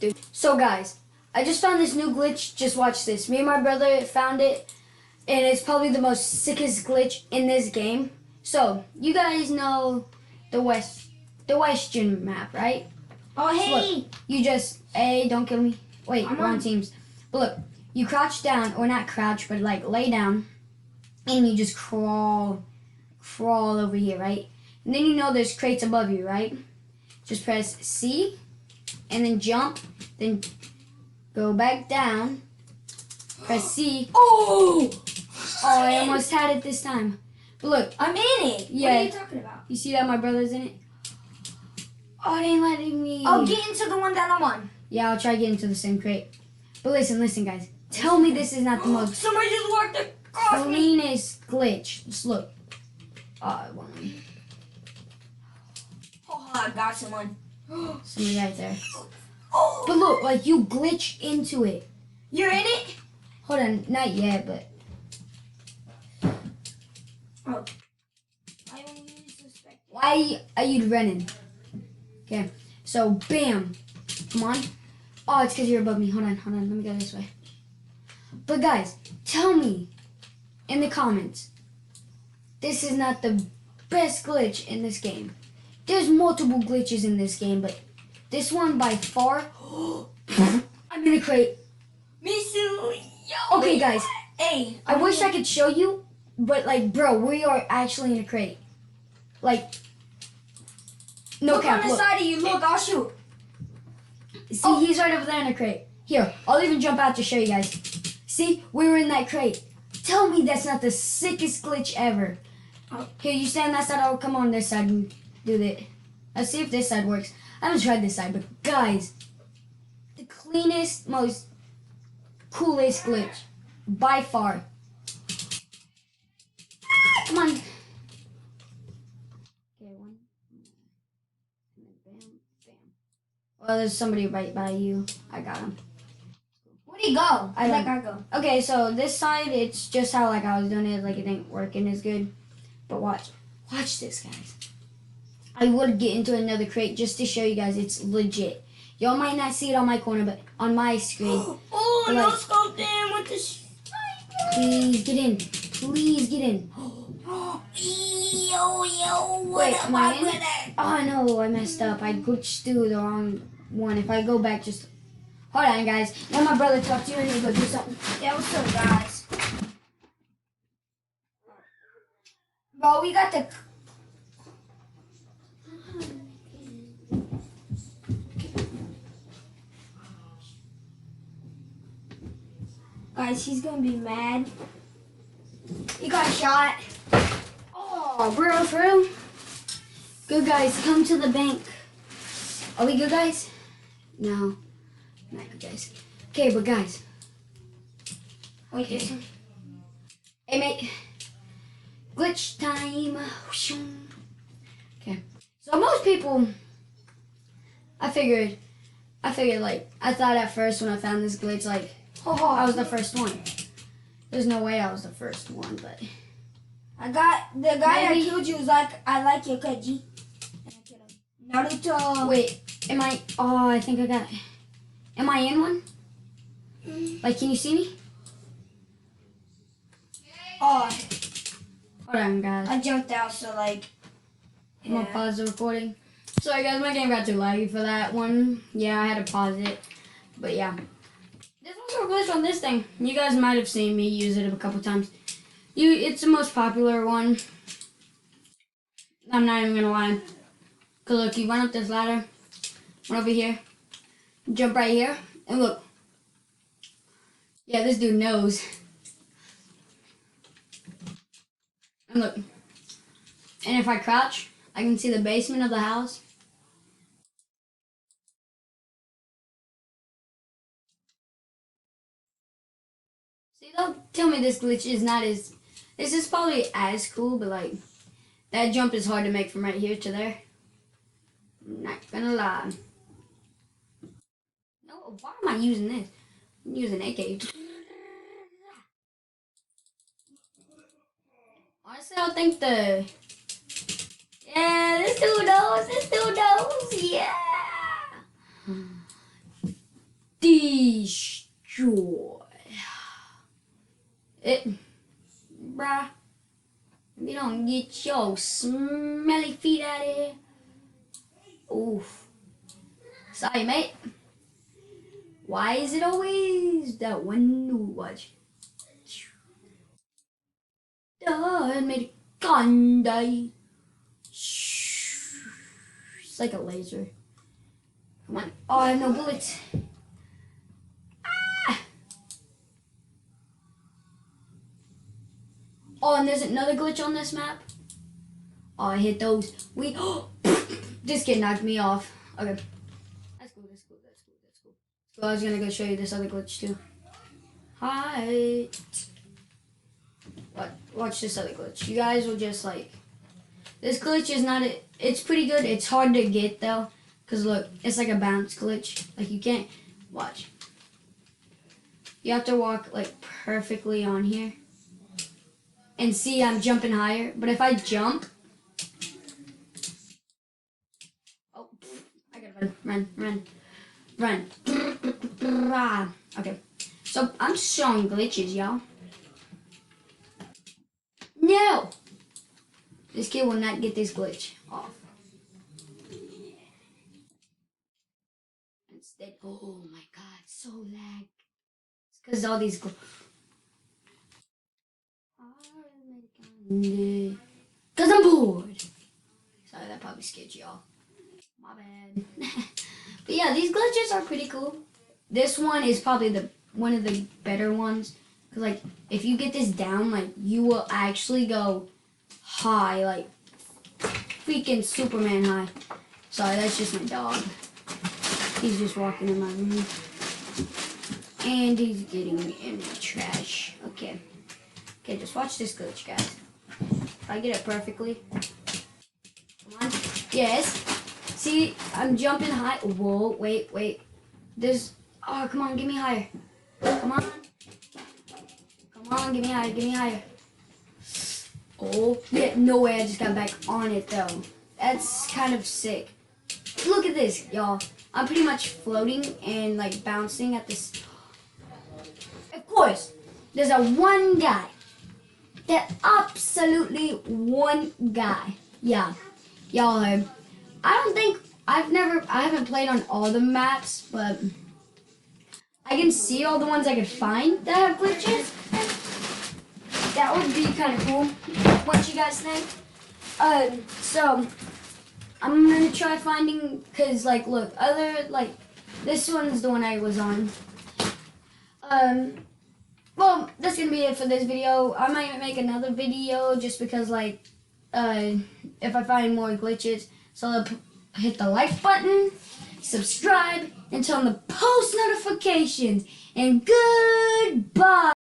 Dude. So guys, I just found this new glitch. Just watch this. Me and my brother found it, and it's probably the most sickest glitch in this game. So you guys know the Western map, right? Oh So hey! look, you just don't kill me. Wait, I'm we're on on. teams. But look, you crouch down, or not crouch, but like lay down, and you just crawl over here, right? And then you know there's crates above you, right? Just press C, and then jump, then go back down, press C. Oh! Oh, I almost had it this time. But look, I'm in it. Yeah. What are you talking about? you see that my brother's in it? Oh, it ain't letting me. I'll get into the one that I'm on. Yeah, I'll try to get into the same crate. But listen, guys. Tell me this is not the most Somebody just walked across me. cleanest glitch. Just look. Oh, it won't let me. Oh, I got someone. Somebody right there. Oh! But look, like you glitch into it. You're in it? Hold on, not yet, but Oh. I only suspect. why are you running? Okay, so bam. Come on. Oh, it's because you're above me. Hold on. Let me go this way. But guys, tell me in the comments, this is not the best glitch in this game. There's multiple glitches in this game, but this one by far, I'm in a crate. Me too. Yo. Okay, guys, Hey. I wish I could show you, but like, bro, we are actually in a crate. Like, no Look cap, on the look. side of you. Look, I'll shoot. See, he's right over there in a crate. Here, I'll even jump out to show you guys. See, we were in that crate. Tell me that's not the sickest glitch ever. Here, you stand on that side, I'll come on this side and do that. Let's see if this side works. I haven't tried this side, but guys, the cleanest, most coolest glitch by far. Come on. Okay, one. And then bam, bam. Well, there's somebody right by you. I got him. Where'd he go? I Where'd that don't- guy go? Okay, so this side, it's just how like I was doing it, like it ain't working as good. But watch this, guys. I would get into another crate just to show you guys it's legit. Y'all might not see it on my corner, but on my screen. Oh, But, no like, scoped in with the Please get in. Please get in. Yo, what Wait, am am I I in? with it? Oh no, I messed up. I glitched through the wrong one. If I go back, just hold on, guys. Let my brother talk to you. I need to go do something. Yeah, what's up, guys? Bro, we got the... Guys, he's gonna be mad. He got shot. Oh, bro, for real? Good guys, come to the bank. Are we good guys? No, not good guys. Okay, but guys. Wait, this one. Hey, mate. Glitch time. Okay. So most people, I figured like, I thought at first when I found this glitch, like, oh, I was the first one. There's no way I was the first one, but. I got the guy Maybe. that killed you was like, I like your Kaji. And I killed him. Naruto. Wait, am I, oh, I think I got, am I in one? Like, can you see me? Oh, Hold on, guys. I jumped out, so like. I'm gonna pause the recording. Sorry guys, my game got too laggy for that one. Yeah, I had to pause it. But yeah. There's also a glitch on this thing. You guys might have seen me use it a couple times. It's the most popular one. I'm not even gonna lie. Cause look, you run up this ladder, run over here, jump right here, and look. Yeah, this dude knows. And look. And if I crouch, I can see the basement of the house. See, don't tell me this glitch is not as... This is probably as cool, but like... That jump is hard to make from right here to there. I'm not gonna lie. No, why am I using this? I'm using AK. Honestly, I think the... Yeah, this dude knows. Yeah. destroy it. Bruh, if you don't get your smelly feet out of here. Oof. Sorry, mate. Why is it always that one who watch? Americana. It's like a laser. Come on. Oh, I have no bullets. Ah! Oh, and there's another glitch on this map. Oh, I hit those. This kid knocked me off. Okay. That's cool, that's cool, that's cool, that's cool. So I was gonna go show you this other glitch too. Hi. Watch this other glitch. You guys will just like... This glitch is not... It's pretty good. It's hard to get though. Because look, it's like a bounce glitch. Like you can't... Watch. You have to walk like perfectly on here. And see, I'm jumping higher. But if I jump... Oh, I gotta run. Okay. So, I'm showing glitches, y'all. No! This kid will not get this glitch off. Instead, oh my god, so lag. It's because all these because I'm bored. Sorry, that probably scared y'all. My bad. But yeah, these glitches are pretty cool. This one is probably one of the better ones. Because like, if you get this down, like, you will actually go high, like, freaking Superman high. Sorry, that's just my dog. He's just walking in my room. And he's getting in the trash. Okay. Okay, just watch this glitch, guys. If I get it perfectly. Come on. Yes. See, I'm jumping high. Whoa, wait. There's... Oh, come on, get me higher. Come on. Come on, get me higher. Oh, yeah, no way, I just got back on it, though. That's kind of sick. Look at this, y'all. I'm pretty much floating and, like, bouncing at this. Of course, there's a one guy. That absolutely one guy. Yeah, y'all heard. I haven't played on all the maps, but I can see all the ones I could find that have glitches. That would be kind of cool. What you guys think? So I'm gonna try finding, cause like, look, this one's the one I was on. Well, that's gonna be it for this video. I might make another video just because, like, if I find more glitches. So hit the like button, subscribe, and turn on the post notifications. And goodbye.